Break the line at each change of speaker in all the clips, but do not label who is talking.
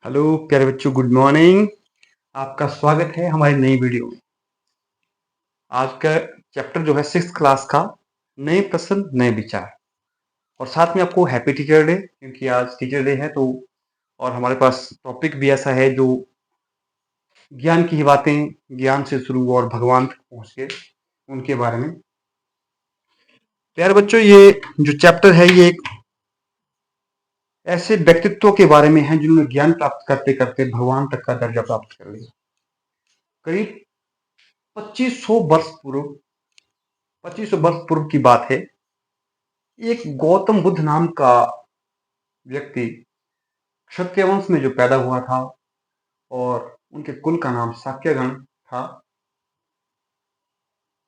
Hello प्यारे बच्चों, good morning. आपका स्वागत है हमारी नई वीडियो में। आज का चैप्टर जो है 6th क्लास का, नए प्रश्न नए विचार। और साथ में आपको हैप्पी टीचर डे, क्योंकि आज टीचर डे है। तो और हमारे पास टॉपिक भी ऐसा है जो ज्ञान की ही बातें, ज्ञान से शुरू और भगवान तक पहुंच के उनके बारे में। प्यारे बच्चों, ये जो चैप्टर है ये एक ऐसे व्यक्तित्व के बारे में है जिन्होंने ज्ञान प्राप्त करते करते भगवान तक का दर्जा प्राप्त कर लिया। करीब 2500 वर्ष पूर्व 2500 वर्ष पूर्व की बात है। एक गौतम बुद्ध नाम का व्यक्ति क्षत्रिय वंश में जो पैदा हुआ था और उनके कुल का नाम शाक्यगण था।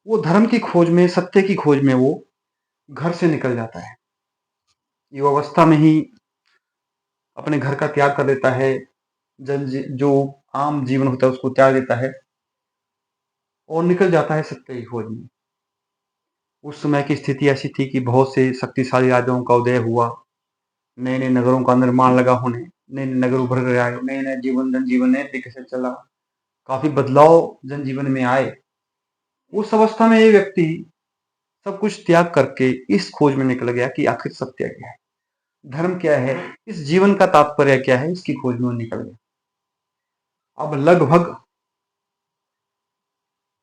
वो धर्म की खोज में, सत्य की खोज में वो घर से निकल जाता है। युवावस्था में ही अपने घर का त्याग कर देता है। जो आम जीवन होता है उसको त्याग देता है और निकल जाता है सत्य की खोज में। उस समय की स्थिति ऐसी थी कि बहुत से शक्तिशाली राजाओं का उदय हुआ, नए नए नगरों का निर्माण लगा होने, नए नए नगर उभर कर आए, नए नए जनजीवन नए तरीके से चला, काफी बदलाव जनजीवन में आए। उस अवस्था में ये व्यक्ति सब कुछ त्याग करके इस खोज में निकल गया कि आखिर सत्य क्या है, धर्म क्या है, इस जीवन का तात्पर्य क्या है, इसकी खोज में वो निकल गया। अब लगभग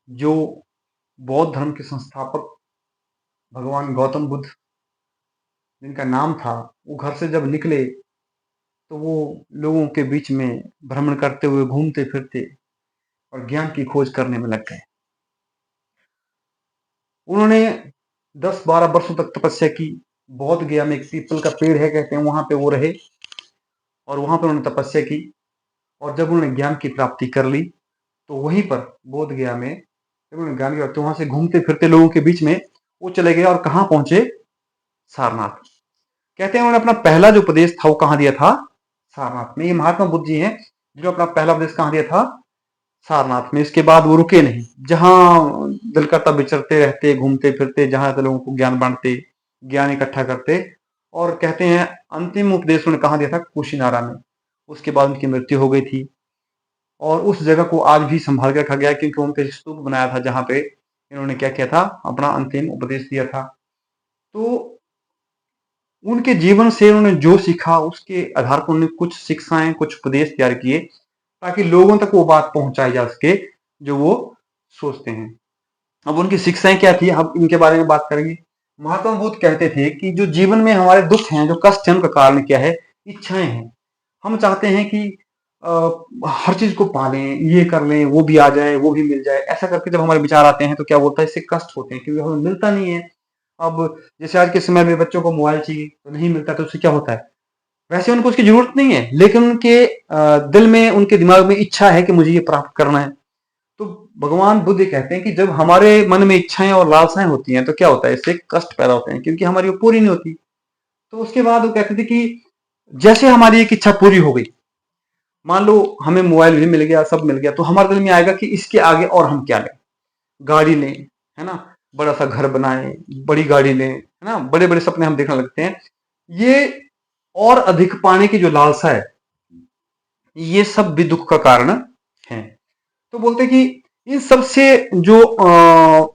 जो बौद्ध धर्म के संस्थापक भगवान गौतम बुद्ध जिनका नाम था, वो घर से जब निकले तो वो लोगों के बीच में भ्रमण करते हुए, घूमते फिरते और ज्ञान की खोज करने में लग गए। उन्होंने 10-12 वर्षों तक तपस्या की। बौद्ध गया में एक पीपल का पेड़ है कहते हैं, वहां पे वो रहे और वहां पर उन्होंने तपस्या की। और जब उन्होंने ज्ञान की प्राप्ति कर ली तो वहीं पर बोध गया में जब उन्होंने ज्ञान की प्राप्ति, वहां से घूमते फिरते लोगों के बीच में वो चले गए और कहाँ पहुंचे? सारनाथ। कहते हैं उन्होंने अपना पहला जो उपदेश था वो कहाँ दिया था? सारनाथ में। ये महात्मा बुद्ध जी हैं जो अपना पहला उपदेश कहाँ दिया था? सारनाथ में। इसके बाद वो रुके नहीं, जहां दिल करता विचरते रहते, घूमते फिरते, जहां लोगों को ज्ञान बांटते, ज्ञान इकट्ठा करते। और कहते हैं अंतिम उपदेश उन्होंने कहाँ दिया था? कुशीनारा में। उसके बाद उनकी मृत्यु हो गई थी और उस जगह को आज भी संभाल के रखा गया है, क्योंकि उनके स्तूप बनाया था जहां पे इन्होंने क्या किया था? अपना अंतिम उपदेश दिया था। तो उनके जीवन से उन्होंने जो सीखा उसके आधार पर उन्होंने कुछ शिक्षाएं, कुछ उपदेश तैयार किए ताकि लोगों तक वो बात पहुंचाई जा सके जो वो सोचते हैं। अब उनकी शिक्षाएं क्या थी, हम इनके बारे में बात करेंगे। महात्मा बुद्ध कहते थे कि जो जीवन में हमारे दुख हैं, जो कष्ट हैं, उनका कारण क्या है? इच्छाएं हैं। हम चाहते हैं कि हर चीज को पालें, ये कर लें, वो भी आ जाए, वो भी मिल जाए। ऐसा करके जब हमारे विचार आते हैं तो क्या होता है? इससे कष्ट होते हैं क्योंकि हमें मिलता नहीं है। अब जैसे आज के समय में बच्चों को मोबाइल चाहिए तो नहीं मिलता, तो उससे क्या होता है? वैसे उनको उसकी जरूरत नहीं है, लेकिन उनके दिल में, उनके दिमाग में इच्छा है कि मुझे ये प्राप्त करना है। तो भगवान बुद्ध ये कहते हैं कि जब हमारे मन में इच्छाएं और लालसाएं होती हैं तो क्या होता है? इससे कष्ट पैदा होते हैं क्योंकि हमारी वो पूरी नहीं होती। तो उसके बाद वो कहते थे कि जैसे हमारी एक इच्छा पूरी हो गई, मान लो हमें मोबाइल भी मिल गया, सब मिल गया, तो हमारे दिल में आएगा कि इसके आगे और हम क्या लें? गाड़ी लें, है ना, बड़ा सा घर बनाए, बड़ी गाड़ी लें, है ना, बड़े बड़े सपने हम देखने लगते हैं। ये और अधिक पाने की जो लालसा है, ये सब भी दुख का कारण है। तो बोलते हैं कि इन सब से जो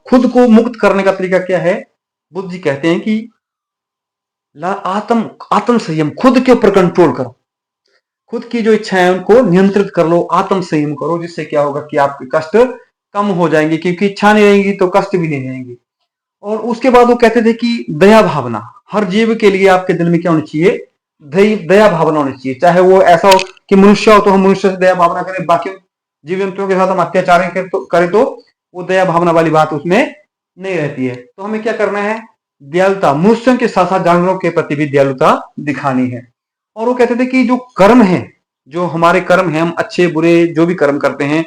खुद को मुक्त करने का तरीका क्या है? बुद्ध जी कहते हैं कि आत्म आत्म संयम, खुद के ऊपर कंट्रोल करो, खुद की जो इच्छा है उनको नियंत्रित कर लो, आत्म संयम करो, जिससे क्या होगा कि आपके कष्ट कम हो जाएंगे, क्योंकि इच्छा नहीं रहेगी तो कष्ट भी नहीं रहेंगे। और उसके बाद वो कहते थे कि दया भावना, हर जीव के लिए आपके दिल में क्या होनी चाहिए? दया भावना होनी चाहिए। चाहे वो ऐसा हो कि मनुष्य हो तो हम मनुष्य से दया भावना करें, बाकी जीव जंतुओं के साथ हम अत्याचार करें तो वो दया भावना वाली बात उसमें नहीं रहती है। तो हमें क्या करना है? दयालुता, मनुष्यों के साथ साथ जानवरों के प्रति भी दयालुता दिखानी है। और वो कहते थे कि जो कर्म है, जो हमारे कर्म है, हम अच्छे बुरे जो भी कर्म करते हैं,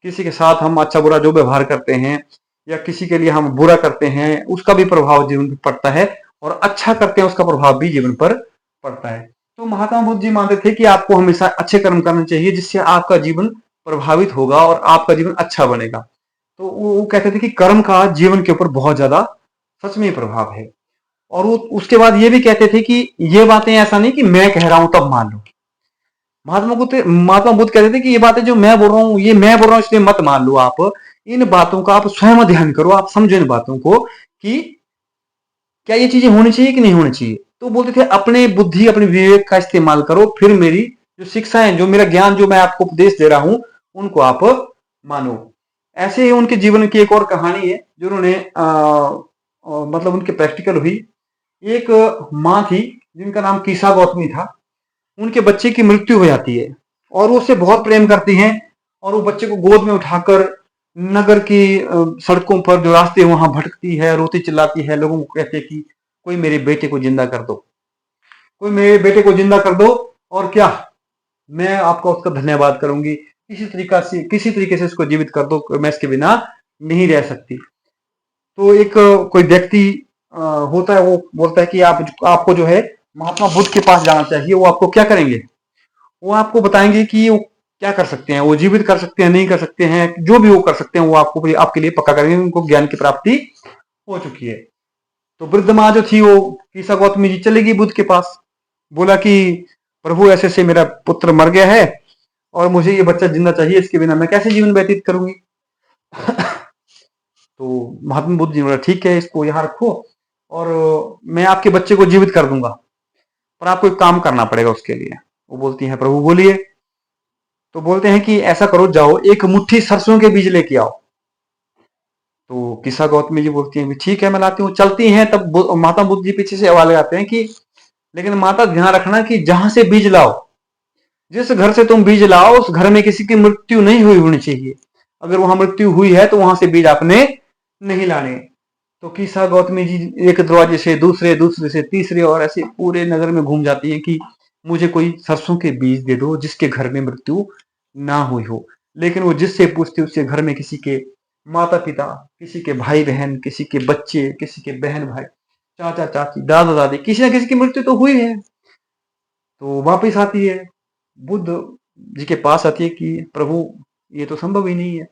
किसी के साथ हम अच्छा बुरा जो व्यवहार करते हैं या किसी के लिए हम बुरा करते हैं, उसका भी प्रभाव जीवन पर पड़ता है, और अच्छा करते हैं उसका प्रभाव भी जीवन पर पड़ता है। तो महात्मा बुद्ध जी मानते थे कि आपको हमेशा अच्छे कर्म करने चाहिए, जिससे आपका जीवन प्रभावित होगा और आपका जीवन अच्छा बनेगा। तो वो कहते थे कि कर्म का जीवन के ऊपर बहुत ज्यादा सच में प्रभाव है। और वो उसके बाद ये भी कहते थे कि ये बातें ऐसा नहीं कि मैं कह रहा हूं तब मान लो, महात्मा बुद्ध कहते थे कि ये बातें जो मैं बोल रहा हूँ, ये मैं बोल रहा हूँ इसलिए मत मान लो आप। इन बातों का आप स्वयं ध्यान करो, आप समझो इन बातों को कि क्या ये चीजें होनी चाहिए कि नहीं होनी चाहिए। तो बोलते थे अपने बुद्धि, अपने विवेक का इस्तेमाल करो, फिर मेरी जो शिक्षाएं, जो मेरा ज्ञान, जो मैं आपको उपदेश दे रहा हूं, उनको आप मानो। ऐसे ही उनके जीवन की एक और कहानी है जो उन्होंने मतलब उनके प्रैक्टिकल हुई। एक माँ थी जिनका नाम कीसा गौतमी था। उनके बच्चे की मृत्यु हो जाती है और वो उससे बहुत प्रेम करती हैं और वो बच्चे को गोद में उठाकर नगर की सड़कों पर जो रास्ते वहां भटकती है, रोती चिल्लाती है, लोगों को कहते हैं कि कोई मेरे बेटे को जिंदा कर दो, कोई मेरे बेटे को जिंदा कर दो, और क्या मैं आपका उसका धन्यवाद करूंगी, किसी तरीके से इसको जीवित कर दो, मैं इसके बिना नहीं रह सकती। तो एक कोई व्यक्ति होता है, वो बोलता है कि आपको जो है महात्मा बुद्ध के पास जाना चाहिए। वो आपको क्या करेंगे, वो आपको बताएंगे कि वो क्या कर सकते हैं, वो जीवित कर सकते हैं, नहीं कर सकते हैं, जो भी वो कर सकते हैं वो आपको आपके लिए पक्का करेंगे, उनको ज्ञान की प्राप्ति हो चुकी है। तो वृद्ध माँ जो थी वो कीसा गौतमी जी चलेगी बुद्ध के पास, बोला कि प्रभु ऐसे से मेरा पुत्र मर गया है और मुझे ये बच्चा जिंदा चाहिए, इसके बिना मैं कैसे जीवन व्यतीत करूंगी। तो महात्मा बुद्ध जी ने बोला ठीक है, इसको यहाँ रखो और मैं आपके बच्चे को जीवित कर दूंगा, पर आपको एक काम करना पड़ेगा उसके लिए। वो बोलती हैं प्रभु बोलिए। तो बोलते हैं कि ऐसा करो, जाओ एक मुट्ठी सरसों के बीज लेके आओ। तो किस्सा गौतमी जी बोलती हैं ठीक है मैं लाती हूँ। चलती हैं, तब माता बुद्ध जी पीछे से आवाज लगाते हैं कि लेकिन माता ध्यान रखना कि जहां से बीज लाओ, जिस घर से तुम बीज लाओ, उस घर में किसी की मृत्यु नहीं हुई होनी चाहिए। अगर वहां मृत्यु हुई है तो वहां से बीज आपने नहीं लाने। तो किस्सा गौतमी जी एक दरवाजे से दूसरे, दूसरे से तीसरे, और ऐसे पूरे नगर में घूम जाती है कि मुझे कोई सरसों के बीज दे दो जिसके घर में मृत्यु ना हुई हो। लेकिन वो जिससे पूछती उसके घर में किसी के माता पिता, किसी के भाई बहन, किसी के बच्चे, किसी के बहन भाई, चाचा चाची, दादा दादी, किसी ना किसी की मृत्यु तो हुई है। तो वापिस आती है, बुद्ध जी के पास आती है कि प्रभु ये तो संभव ही नहीं है।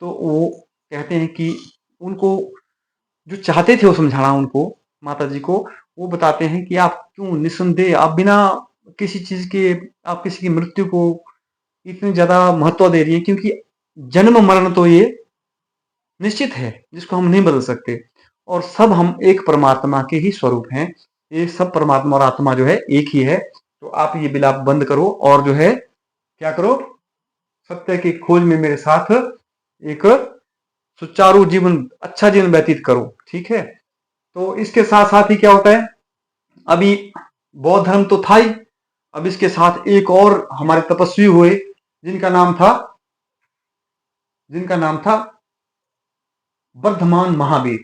तो वो कहते हैं कि उनको जो चाहते थे वो समझाना उनको, माता जी को, वो बताते हैं कि आप क्यों निस्संदेह, आप बिना किसी चीज के, आप किसी की मृत्यु को इतनी ज्यादा महत्व दे रही है, क्योंकि जन्म मरण तो ये निश्चित है जिसको हम नहीं बदल सकते, और सब हम एक परमात्मा के ही स्वरूप हैं। ये सब परमात्मा और आत्मा जो है एक ही है। तो आप ये बिलाप बंद करो और जो है क्या करो, सत्य की खोज में मेरे साथ एक सुचारू जीवन, अच्छा जीवन व्यतीत करो, ठीक है। तो इसके साथ साथ ही क्या होता है, अभी बौद्ध धर्म तो था ही, अब इसके साथ एक और हमारे तपस्वी हुए जिनका नाम था जिनका नाम था वर्धमान महावीर,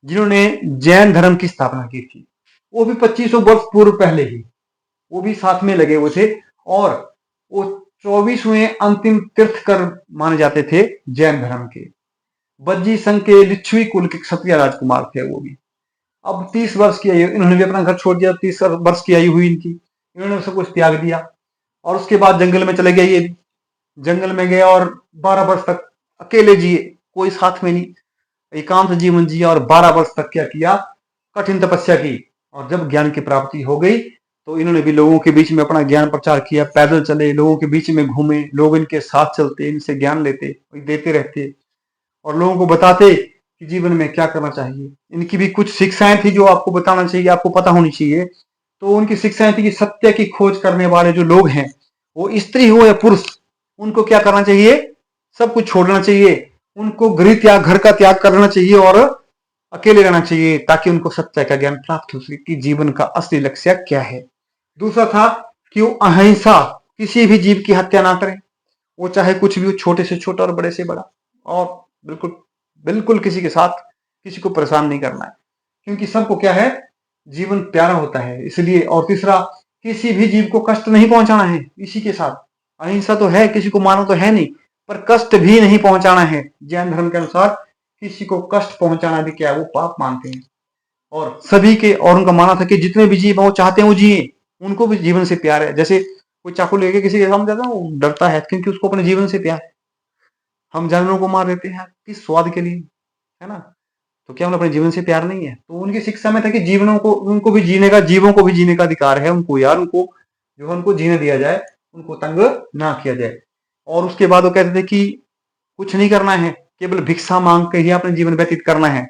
जिन्होंने जैन धर्म की स्थापना की थी। वो भी 2500 वर्ष पूर्व पहले ही, वो भी साथ में लगे हुए थे, और वो 24वें अंतिम तीर्थकर माने जाते थे जैन धर्म के। बज्जी संघ के लिच्छवी कुल के क्षत्रिय राजकुमार थे वो भी। अब 30 वर्ष की आयु, इन्होंने भी अपना घर छोड़ दिया, 30 वर्ष की आयु हुई इनकी, इन्होंने सब कुछ त्याग दिया और उसके बाद जंगल में चले गए। ये जंगल में गए और 12 वर्ष तक अकेले जिए, कोई साथ में नहीं, एकांत जीवन जिया, और 12 वर्ष तक क्या किया, कठिन तपस्या की। और जब ज्ञान की प्राप्ति हो गई तो इन्होंने भी लोगों के बीच में अपना ज्ञान प्रचार किया, पैदल चले, लोगों के बीच में घूमे, लोग इनके साथ चलते, इनसे ज्ञान लेते, देते रहते और लोगों को बताते कि जीवन में क्या करना चाहिए। इनकी भी कुछ शिक्षाएं थी जो आपको बताना चाहिए, आपको पता होनी चाहिए। तो उनकी शिक्षाएं थी कि सत्य की खोज करने वाले जो लोग हैं, वो स्त्री हो या पुरुष, उनको क्या करना चाहिए, सब कुछ छोड़ना चाहिए, उनको गृह त्याग, घर का त्याग करना चाहिए और अकेले रहना चाहिए, ताकि उनको सत्य का ज्ञान प्राप्त हो सके कि जीवन का असली लक्ष्य क्या है। दूसरा था कि वो अहिंसा, किसी भी जीव की हत्या ना करें, वो चाहे कुछ भी हो, छोटे से छोटा और बड़े से बड़ा, और बिल्कुल बिल्कुल किसी के साथ किसी को परेशान नहीं करना है, क्योंकि सबको क्या है, जीवन प्यारा होता है इसलिए। और तीसरा, किसी भी जीव को कष्ट नहीं पहुंचाना है, इसी के साथ अहिंसा तो है, किसी को मारना तो है नहीं, पर कष्ट भी नहीं पहुंचाना है। जैन धर्म के अनुसार किसी को कष्ट पहुंचाना भी क्या है, वो पाप मानते हैं। और सभी के, और उनका मानना था कि जितने भी जीव वो चाहते हैं वो जिए, उनको भी जीवन से प्यार है। जैसे कोई चाकू लेके किसी के सामने जाता है वो डरता है, क्योंकि उसको अपने जीवन से प्यार है। हम जानवरों को मार देते हैं किस स्वाद के लिए, है ना। तो क्या उन्हें अपने जीवन से प्यार नहीं है। तो उनकी शिक्षा में था कि जीवनों को, उनको भी जीने का, जीवों को भी जीने का अधिकार है उनको, यार उनको जो है उनको जीने दिया जाए। उनको तंग ना किया जाए। और उसके बाद वो कहते थे कि कुछ नहीं करना है, केवल भिक्षा मांग के ही अपने जीवन व्यतीत करना है।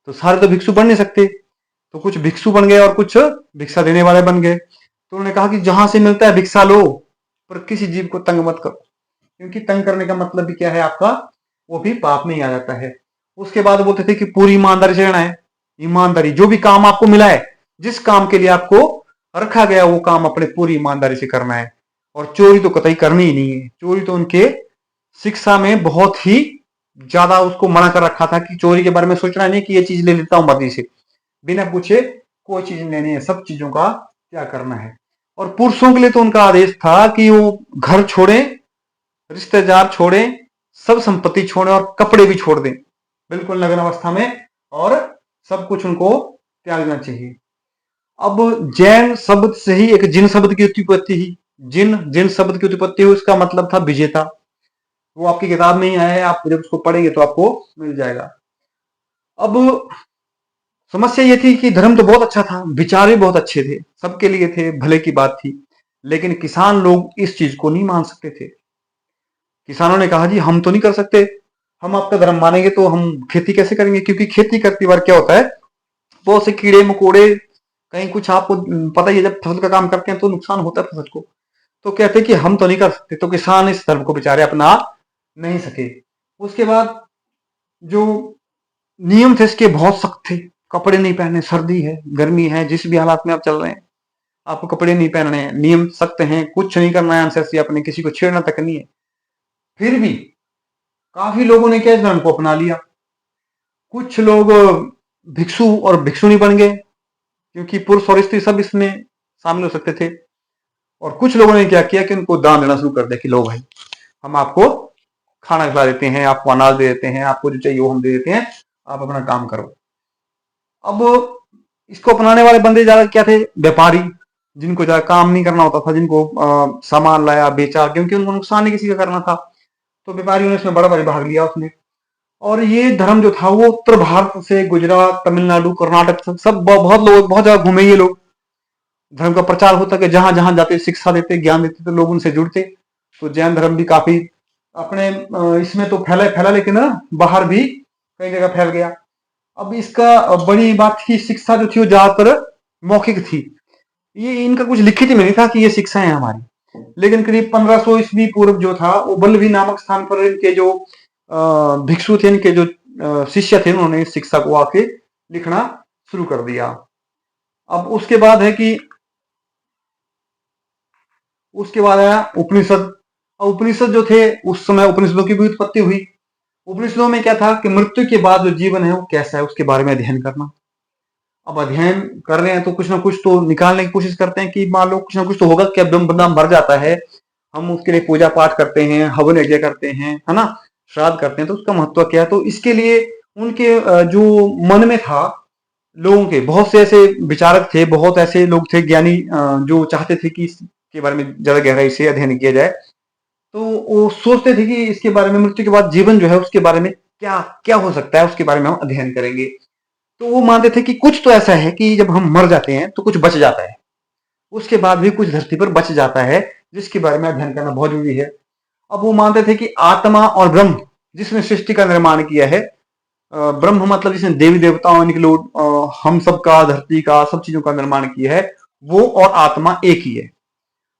तो सारे तो भिक्षु बन नहीं सकते, तो कुछ भिक्षु बन गए और कुछ भिक्षा देने वाले बन गए। तो उन्होंने कहा कि जहां से मिलता है भिक्षा लो, पर किसी जीव को तंग मत करो, क्योंकि तंग करने का मतलब भी क्या है आपका, वो भी पाप में ही आ जाता है। उसके बाद बोलते थे कि पूरी ईमानदारी से रहना है। ईमानदारी, जो भी काम आपको मिला है, जिस काम के लिए आपको रखा गया, वो काम अपने पूरी ईमानदारी से करना है। और चोरी तो कतई करनी ही नहीं है। चोरी तो उनके शिक्षा में बहुत ही ज्यादा उसको मना कर रखा था कि चोरी के बारे में सोचना नहीं कि ये चीज ले लेता हूं मर्जी से, बिना पूछे कोई चीज लेनी है, सब चीजों का क्या करना है। और पुरुषों के लिए तो उनका आदेश था कि वो घर छोड़े, रिश्तेदार छोड़े, सब संपत्ति छोड़े और कपड़े भी छोड़ दें, बिल्कुल नग्न अवस्था में, और सब कुछ उनको त्यागना चाहिए। अब जैन शब्द से ही एक जिन शब्द की उत्पत्ति ही, जिन जिन शब्द की उत्पत्ति हुई, उसका मतलब था विजेता। वो आपकी किताब में ही आया है, आप जब उसको पढ़ेंगे तो आपको मिल जाएगा। अब समस्या ये थी कि धर्म तो बहुत अच्छा था, विचार भी बहुत अच्छे थे, सबके लिए थे, भले की बात थी, लेकिन किसान लोग इस चीज को नहीं मान सकते थे। किसानों ने कहा जी हम तो नहीं कर सकते, हम आपका धर्म मानेंगे तो हम खेती कैसे करेंगे, क्योंकि खेती करती बार क्या होता है, बहुत से कीड़े मकोड़े, कहीं कुछ आपको पता ही है, जब फसल का काम करते हैं तो नुकसान होता है फसल को। तो कहते हैं कि हम तो नहीं कर सकते, तो किसान इस धर्म को बेचारे अपना नहीं सके। उसके बाद जो नियम थे इसके बहुत सख्त थे, कपड़े नहीं पहने, सर्दी है गर्मी है जिस भी हालात में आप चल रहे हैं, आपको कपड़े नहीं पहनने हैं, नियम सख्त हैं, कुछ नहीं करना है आंसर से, अपने किसी को छेड़ना तक नहीं है। फिर भी काफी लोगों ने क्या इस धर्म को अपना लिया। कुछ लोग भिक्षु और भिक्षुणी बन गए, क्योंकि पुरुष और स्त्री सब इसमें शामिल हो सकते थे। और कुछ लोगों ने क्या किया कि उनको दान देना शुरू कर दिया कि लो भाई, हम आपको खाना खिला देते हैं, आपको अनाज दे देते हैं, आपको जो चाहिए वो हम दे देते हैं, आप अपना काम करो। अब इसको अपनाने वाले बंदे ज्यादा क्या थे, व्यापारी, जिनको ज्यादा काम नहीं करना होता था, जिनको सामान लाया बेचा, क्योंकि उनको नुकसान नहीं किसी का करना था, तो व्यापारियों ने इसमें बड़ा बड़ा भाग लिया उसने। और ये धर्म जो था वो उत्तर भारत से गुजरात, तमिलनाडु, कर्नाटक सब बहुत लोग बहुत जगह घूमे ये लोग। धर्म का प्रचार होता कि जहां जहां जाते शिक्षा देते, ज्ञान देते, तो लोग उनसे जुड़ते। तो जैन धर्म भी काफी अपने इसमें तो फैला फैला, लेकिन बाहर भी कई जगह फैल गया। अब इसका बड़ी बात थी, शिक्षा जो थी वो ज्यादातर मौखिक थी, ये इनका कुछ लिखित में नहीं था कि ये शिक्षा है हमारी। लेकिन करीब 1500 ईस्वी पूर्व जो था, वो बल्लभी नामक स्थान पर इनके जो भिक्षु थे, इनके जो शिष्य थे, उन्होंने इस शिक्षा को आके लिखना शुरू कर दिया। अब उसके बाद है कि उसके बाद आया उपनिषद। उपनिषद जो थे, उस समय उपनिषदों की भी उत्पत्ति हुई। उपनिषदों में क्या था कि मृत्यु के बाद जो जीवन है वो कैसा है उसके बारे में अध्ययन करना। अब अध्ययन कर रहे हैं तो कुछ ना कुछ तो निकालने की कोशिश करते हैं कि मान लो कुछ ना कुछ तो होगा, क्या बंदा मर जाता है, हम उसके लिए पूजा पाठ करते हैं, हवन यज्ञ करते हैं, है ना, श्राद्ध करते हैं, तो उसका महत्व क्या है। तो इसके लिए उनके जो मन में था, लोगों के बहुत से ऐसे विचारक थे, बहुत ऐसे लोग थे ज्ञानी, जो चाहते थे कि इसके बारे में ज्यादा गहराई से अध्ययन किया जाए। तो वो सोचते थे कि इसके बारे में, मृत्यु के बाद जीवन जो है उसके बारे में क्या क्या हो सकता है, उसके बारे में हम अध्ययन करेंगे। तो वो मानते थे कि कुछ तो ऐसा है कि जब हम मर जाते हैं तो कुछ बच जाता है, उसके बाद भी कुछ धरती पर बच जाता है, जिसके बारे में अध्ययन करना बहुत जरूरी है। अब वो मानते थे कि आत्मा और ब्रह्म, जिसने सृष्टि का निर्माण किया है, ब्रह्म मतलब जिसने देवी देवताओं निकलो, हम सब का, धरती का, सब चीजों का निर्माण किया है, वो और आत्मा एक ही है।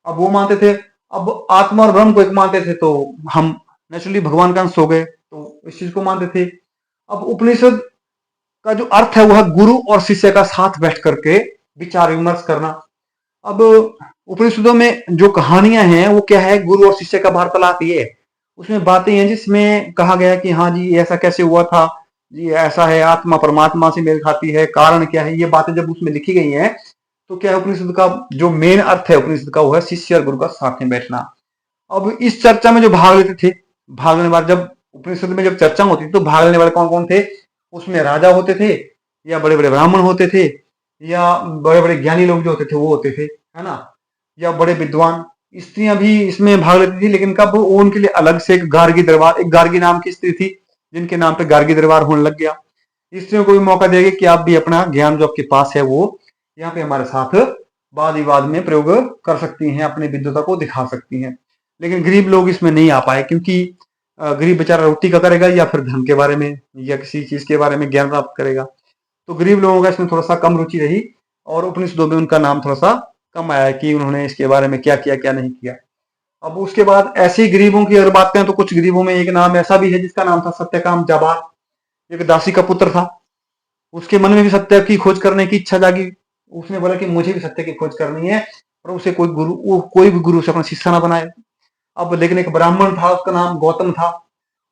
अब वो मानते थे, अब आत्मा और ब्रह्म को एक मानते थे, तो हम नेचुरली भगवान का अंश हो गए, तो इस चीज को मानते थे। अब उपनिषद का जो अर्थ है वह गुरु और शिष्य का साथ बैठ करके विचार विमर्श करना। अब उपनिषदों में जो कहानियां हैं वो क्या है, गुरु और शिष्य का वार्तालाप ये है। उसमें बातें हैं जिसमें कहा गया कि हाँ जी ऐसा कैसे हुआ था, जी ऐसा है, आत्मा परमात्मा से मेल खाती है, कारण क्या है, ये बातें जब उसमें लिखी गई हैं, तो क्या है, उपनिषद का जो मेन अर्थ है उपनिषद का वो है शिष्य और गुरु का साथ में बैठना। अब इस चर्चा में जो भाग लेते थे, भाग लेने वाले, जब उपनिषद में जब चर्चा होती थी तो भाग लेने वाले कौन कौन थे, उसमें राजा होते थे, या बड़े बड़े ब्राह्मण होते थे, या बड़े बड़े ज्ञानी लोग जो होते थे वो होते थे, है ना, या बड़े विद्वान। स्त्रियां भी इसमें भाग लेती थी, लेकिन कब, वो उनके लिए अलग से एक गार्गी दरबार, एक गार्गी नाम की स्त्री थी जिनके नाम पे गार्गी दरबार होने लग गया। स्त्रियों को भी मौका देगा कि आप भी अपना ज्ञान जो आपके पास है वो यहाँ पे हमारे साथ वाद विवाद में प्रयोग कर सकती हैं, अपनी विद्वता को दिखा सकती हैं। लेकिन गरीब लोग इसमें नहीं आ पाए, क्योंकि गरीब बेचारा रोटी का करेगा या फिर धर्म के बारे में या किसी चीज के बारे में ज्ञान प्राप्त करेगा। तो गरीब लोगों का इसमें थोड़ा सा कम रुचि रही और उपनिषदों में उनका नाम थोड़ा सा कम आया कि उन्होंने इसके बारे में क्या किया क्या नहीं किया। अब उसके बाद ऐसे ही गरीबों की अगर बात करें तो कुछ गरीबों में एक नाम ऐसा भी है जिसका नाम था सत्यकाम जाबार। एक दासी का पुत्र था, उसके मन में भी सत्य की खोज करने की इच्छा जागी। उसने बोला कि मुझे भी सत्य की खोज करनी है, पर उसे कोई भी गुरु से अपना शिष्य ना बनाए। अब लेकिन एक ब्राह्मण था, उसका नाम गौतम था,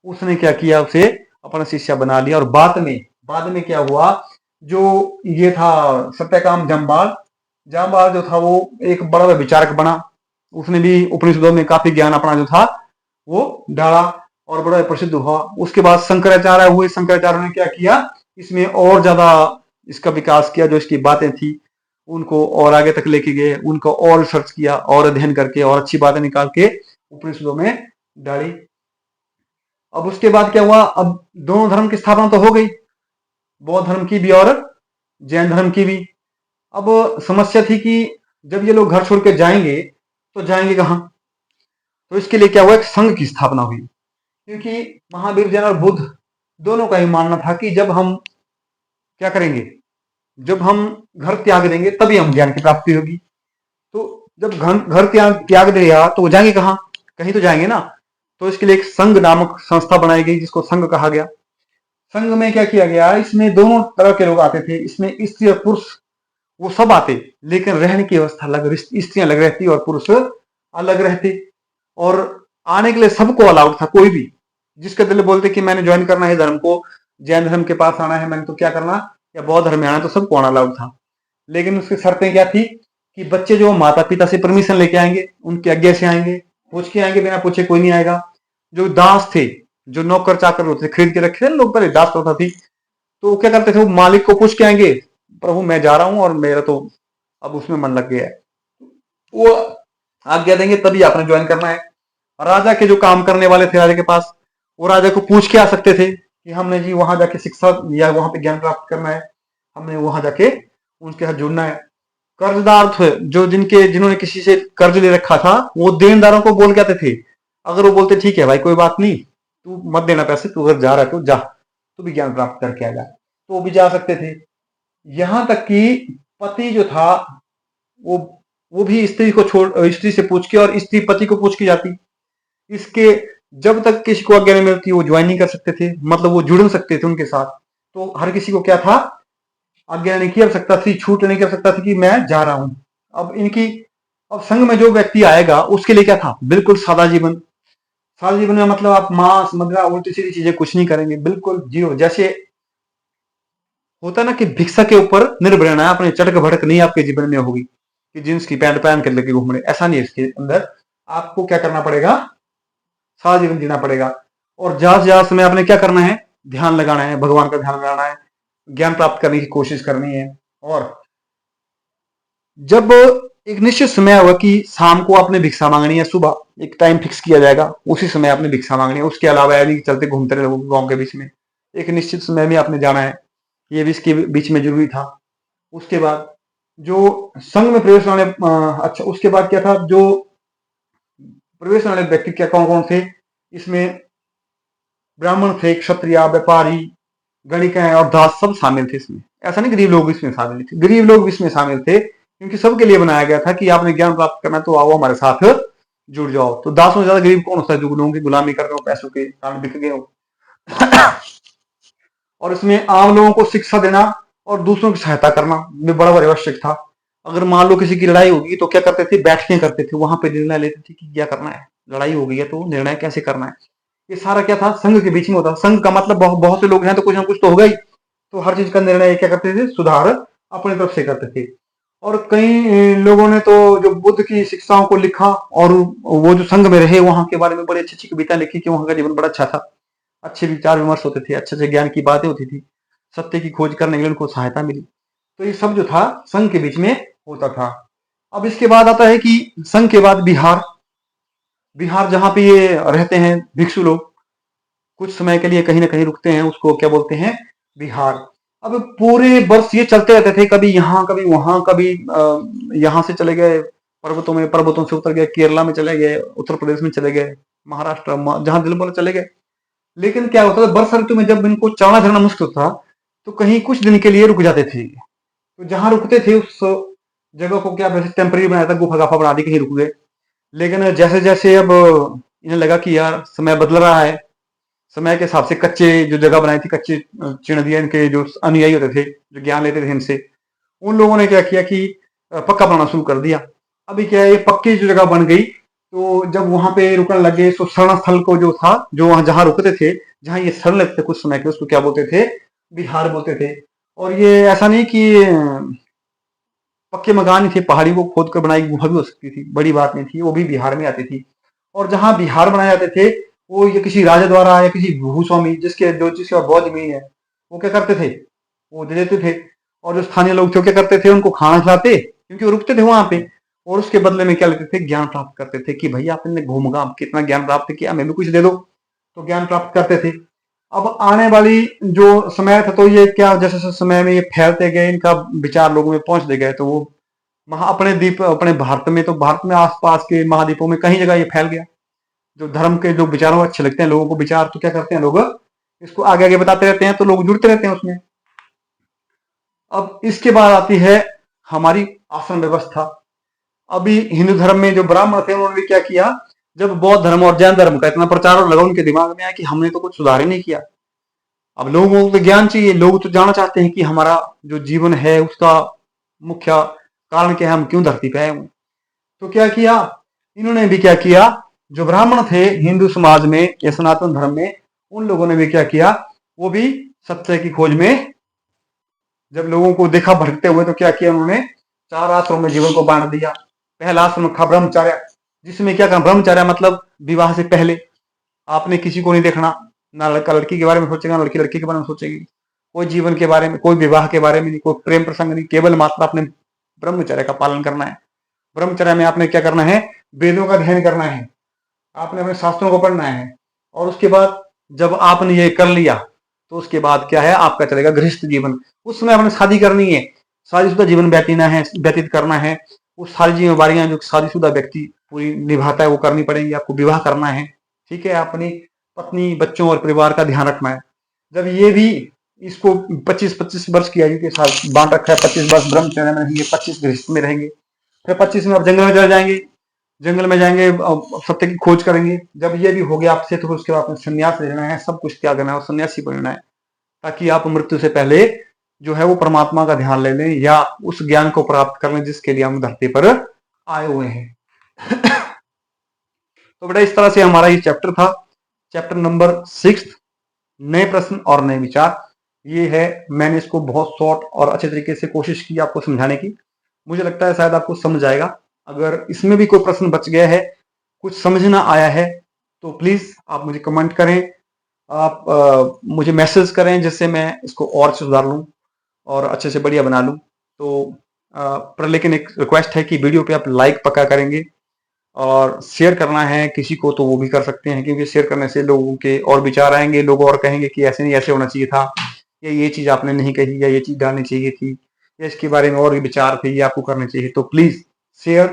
उसने क्या किया, उसे अपना शिष्य बना लिया। और बाद में क्या हुआ, जो ये था सत्यकाम जम्बाल जाम्बाल जो था वो एक बड़ा विचारक बना। उसने भी उपनिषदों में काफी ज्ञान अपना जो था वो डाला और बड़ा प्रसिद्ध हुआ। उसके बाद शंकराचार्य हुए। शंकराचार्य ने क्या किया, इसमें और ज्यादा इसका विकास किया। जो इसकी बातें थी उनको और आगे तक लेके गए, उनको और रिसर्च किया और अध्ययन करके और अच्छी बातें निकाल के उपनिषदों में डाली। अब उसके बाद क्या हुआ, अब दोनों धर्म की स्थापना तो हो गई, बौद्ध धर्म की भी और जैन धर्म की भी। अब समस्या थी कि जब ये लोग घर छोड़ के जाएंगे तो जाएंगे कहां। तो इसके लिए क्या हुआ, एक संघ की स्थापना हुई, क्योंकि महावीर जैन और बुद्ध दोनों का ही मानना था कि जब हम क्या करेंगे, जब हम घर त्याग देंगे तभी हम ज्ञान की प्राप्ति होगी। तो जब घर त्याग दिया तो वो जाएंगे कहां, कहीं तो जाएंगे ना। तो इसके लिए एक संघ नामक संस्था बनाई गई जिसको संघ कहा गया। संघ में क्या किया गया, इसमें दोनों तरह के लोग आते थे, इसमें स्त्री और पुरुष वो सब आते, लेकिन रहने की व्यवस्था अलग, स्त्रियां अलग रहती और पुरुष अलग रहते। और आने के लिए सबको अलाउड था, कोई भी जिसके दिल बोलते कि मैंने ज्वाइन करना है धर्म को, जैन धर्म के पास आना है मैंने तो क्या करना, या बौद्ध धर्म में आना, तो सबको आना अलाउड था। लेकिन उसकी शर्तें क्या थी कि बच्चे जो माता पिता से परमिशन लेके आएंगे, उनकी आज्ञा से आएंगे, पूछ के आएंगे, बिना पूछे कोई नहीं आएगा। जो दास थे, जो नौकर चाकर होते थे, खरीद के रखे थे लोग, पहले दास होता थी, तो वो क्या करते थे, वो मालिक को पूछ के आएंगे, प्रभु मैं जा रहा हूं और मेरा तो अब उसमें मन लग गया है, वो आज्ञा देंगे तभी आपने ज्वाइन करना है। राजा के जो काम करने वाले थे राजा के पास, वो राजा को पूछ के आ सकते थे कि हमने जी वहां जाके शिक्षा या वहां पे ज्ञान प्राप्त करना है, हमने वहां जाके उनके साथ जुड़ना है। कर्जदार थे, जो जिन्होंने किसी से कर्ज ले रखा था, वो देनदारों को बोल के आते थे। अगर वो बोलते ठीक है भाई कोई बात नहीं, तू मत देना पैसे, तू अगर जा रहा है तो जा, तू भी ज्ञान प्राप्त करके आ जा, तो वो भी जा सकते थे। यहां तक कि पति जो था वो वो भी स्त्री से पूछ के, और स्त्री पति को पूछ के जाती। इसके जब तक किसी को आज्ञा नहीं मिलती वो ज्वाइन नहीं कर सकते थे, मतलब वो जुड़ सकते थे उनके साथ। तो हर किसी को क्या था, आज्ञा नहीं कर सकता थी, छूट नहीं कर सकता था कि मैं जा रहा हूं। अब संघ में जो व्यक्ति आएगा उसके लिए क्या था, बिल्कुल सादा जीवन। सादा जीवन में मतलब आप मांस मदिरा उल्टी सीधी चीजें कुछ नहीं करेंगे, बिल्कुल जीरो। जैसे होता ना कि भिक्षा के ऊपर निर्भर रहना है, अपने चटक भड़क नहीं आपके जीवन में होगी कि जींस की पैंट पहन कर लेके घूम रहे, ऐसा नहीं है। इसके अंदर आपको क्या करना पड़ेगा, सादा जीवन जीना पड़ेगा। और ज्यादा से ज्यादा समय आपने क्या करना है, ध्यान लगाना है, भगवान का ध्यान लगाना है, ज्ञान प्राप्त करने की कोशिश करनी है। और जब एक निश्चित समय होगा कि शाम को आपने भिक्षा मांगनी है, सुबह एक टाइम फिक्स किया जाएगा, उसी समय आपने भिक्षा मांगनी है। उसके अलावा यानी चलते घूमते रहे गांव के बीच में, एक निश्चित समय में आपने जाना है, ये भी इसके बीच में जरूरी था। उसके बाद जो संघ में प्रवेश वाले अच्छा उसके बाद क्या था, जो प्रवेश वाले व्यक्ति क्या कौन कौन थे, इसमें ब्राह्मण थे, क्षत्रिय, व्यापारी, गणिका और दास सब शामिल थे इसमें। ऐसा नहीं गरीब लोग इसमें शामिल थे, गरीब लोग भी इसमें शामिल थे, क्योंकि सबके लिए बनाया गया था कि आपने ज्ञान प्राप्त करना तो आओ हमारे साथ जुड़ जाओ। तो दासों से ज्यादा गरीब कौन होता है, जो लोगों की गुलामी कर रहे हो, पैसों के कारण बिक गए हो। और इसमें आम लोगों को शिक्षा देना और दूसरों की सहायता करना भी बड़ा आवश्यक था। अगर मान लो किसी की लड़ाई होगी तो क्या करते थे, बैठ के करते थे, वहां पे निर्णय लेते थे कि क्या करना है, लड़ाई हो गई है तो निर्णय कैसे करना है। ये सारा क्या था, संघ के बीच में होता। संघ का मतलब बहुत से लोग हैं तो कुछ ना कुछ तो होगा ही, तो हर चीज का निर्णय क्या करते थे, सुधार अपनी तरफ से करते थे। और कई लोगों ने तो जो बुद्ध की शिक्षाओं को लिखा, और वो जो संघ में रहे वहां के बारे में बड़ी अच्छी अच्छी कविता लिखी कि वहां का जीवन बड़ा अच्छा था, अच्छे विचार विमर्श होते थे, अच्छे अच्छे ज्ञान की बातें होती थी, सत्य की खोज करने के लिए उनको सहायता मिली। तो ये सब जो था संघ के बीच में होता था। अब इसके बाद आता है कि संघ के बाद बिहार। बिहार जहां पे ये रहते हैं भिक्षु लोग, कुछ समय के लिए कहीं ना कहीं रुकते हैं, उसको क्या बोलते हैं, बिहार। अब पूरे वर्ष ये चलते रहते थे, कभी यहाँ कभी वहां, कभी यहाँ से चले गए पर्वतों में, पर्वतों से उतर गए केरला में चले गए, उत्तर प्रदेश में चले गए, महाराष्ट्र जहां दिल बोला चले गए। लेकिन क्या होता था, वर्षा ऋतु में जब इनको चलना फिरना मुश्किल था, तो कहीं कुछ दिन के लिए रुक जाते थे। तो जहां रुकते थे उस जगह को क्या वैसे टेम्परेरी बनाया था, गुफा गाफा बना दी, कहीं रुक गए। लेकिन जैसे जैसे अब इन्हें लगा कि यार समय बदल रहा है, समय के हिसाब से कच्चे जो जगह बनाई थी, कच्चे चिड़िया इनके जो अनुयायी होते थे, जो ज्ञान लेते थे इनसे, उन लोगों ने क्या किया कि पक्का बनाना शुरू कर दिया। अभी क्या है, ये पक्की जो जगह बन गई, तो जब वहां पे रुकने लगे तो शरण स्थल को जो था, जो वहां जहां रुकते थे, जहां ये शरण लगते थे कुछ समय के, उसको क्या बोलते थे, बिहार बोलते थे। और ये ऐसा नहीं कि पक्के मकान ही थे, पहाड़ी को खोद कर बनाई गुफा भी हो सकती थी, बड़ी बात नहीं थी, वो भी बिहार में आती थी। और जहां बिहार बनाए जाते थे, वो ये किसी राजा द्वारा या किसी भूस्वामी जिसके जो जिसके पास बहुत जमीन है, वो क्या करते थे, वो दे देते थे। और जो स्थानीय लोग थे वो क्या करते थे, उनको खाना खिलाते, क्योंकि वो रुकते थे वहां पे। और उसके बदले में क्या लेते थे, ज्ञान प्राप्त करते थे कि भैया आपने घूम घाम कितना ज्ञान प्राप्त किया, हमें भी कुछ दे दो। तो ज्ञान प्राप्त करते थे। अब आने वाली जो समय था, तो ये क्या, जैसे जैसे समय में ये फैलते गए, इनका विचार लोगों में पहुंचते गए, तो वो अपने द्वीप, अपने भारत में, तो भारत में आसपास के महाद्वीपों में कहीं जगह ये फैल गया। जो धर्म के जो विचारों अच्छे लगते हैं लोगों को विचार, तो क्या करते हैं लोग, इसको आगे आगे बताते रहते हैं, तो लोग जुड़ते रहते हैं उसमें। अब इसके बाद आती है हमारी आश्रम व्यवस्था। अभी हिंदू धर्म में जो ब्राह्मण थे, उन्होंने भी क्या किया, जब बौद्ध धर्म और जैन धर्म का इतना प्रचार लगा, उनके दिमाग में आया कि हमने तो कुछ सुधार ही नहीं किया। अब लोगों को तो ज्ञान चाहिए, लोग तो जानना चाहते हैं कि हमारा जो जीवन है उसका मुख्य कारण क्या है, हम क्यों धरती पे आए हुए। तो क्या किया, इन्होंने भी क्या किया, जो ब्राह्मण थे हिंदू समाज में या सनातन धर्म में, उन लोगों ने भी क्या किया, वो भी सत्य की खोज में जब लोगों को देखा भटकते हुए, तो क्या किया उन्होंने, 4 आश्रम में जीवन को बांट दिया। पहला आश्रम था ब्रह्मचर्य, जिसमें क्या कहा, ब्रह्मचर्य मतलब विवाह से पहले आपने किसी को नहीं देखना, ना लड़का लड़की के बारे में सोचेगा, ना लड़की लड़के के बारे में सोचेगी, कोई जीवन के बारे में, कोई विवाह के बारे में नहीं, कोई प्रेम प्रसंग नहीं, केवल मात्र आपने ब्रह्मचर्य का पालन करना है। ब्रह्मचर्य में आपने क्या करना है, वेदों का अध्ययन करना है, आपने अपने शास्त्रों को पढ़ना है। और उसके बाद जब आपने ये कर लिया, तो उसके बाद क्या है, आपका चलेगा गृहस्थ जीवन। उस समय आपने शादी करनी है, शादीशुदा जीवन व्यतीत करना है। वो सारी जिम्मेवारियां जो शादीशुदा व्यक्ति पूरी निभाता है वो करनी पड़ेंगी, आपको विवाह करना है, ठीक है, अपनी पत्नी बच्चों और परिवार का ध्यान रखना है। जब ये भी इसको 25-25 वर्ष की आयु के साथ बांट रखा है, 25 वर्ष ब्रह्मचर्य में रहेंगे, 25 गृहस्थ में रहेंगे, फिर 25 में आप जंगल में चले जाएंगे, जंगल में जाएंगे, सत्य की खोज करेंगे। जब ये भी हो गया आपसे, तो उसके बाद संन्यास लेना है, सब कुछ त्याग करना है और सन्यासी बनना है, ताकि आप मृत्यु से पहले जो है वो परमात्मा का ध्यान ले लें या उस ज्ञान को प्राप्त कर लें जिसके लिए हम धरती पर आए हुए हैं। तो बेटा इस तरह से हमारा ये चैप्टर था, चैप्टर नंबर 6, नए प्रश्न और नए विचार। ये है, मैंने इसको बहुत शॉर्ट और अच्छे तरीके से कोशिश की आपको समझाने की। मुझे लगता है शायद आपको समझ आएगा। अगर इसमें भी कोई प्रश्न बच गया है, कुछ समझ ना आया है, तो प्लीज आप मुझे कमेंट करें, आप मुझे मैसेज करें, जिससे मैं इसको और सुधार लूं और अच्छे से बढ़िया बना लूं। तो पर लेकिन एक रिक्वेस्ट है कि वीडियो पे आप लाइक पक्का करेंगे और शेयर करना है किसी को तो वो भी कर सकते हैं, क्योंकि शेयर करने से लोगों के और विचार आएंगे, लोग और कहेंगे कि ऐसे नहीं, ऐसे होना चाहिए था, या ये चीज आपने नहीं कही, या ये चीज डालनी चाहिए थी, या इसके बारे में और भी विचार थे, ये आपको करने चाहिए। तो प्लीज शेयर,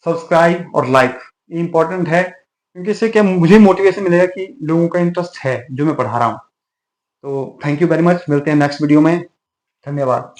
सब्सक्राइब और लाइक, ये इंपॉर्टेंट है, क्योंकि इससे क्या मुझे मोटिवेशन मिलेगा कि लोगों का इंटरेस्ट है जो मैं पढ़ा रहा हूँ। तो थैंक यू वेरी मच, मिलते हैं नेक्स्ट वीडियो में, धन्यवाद।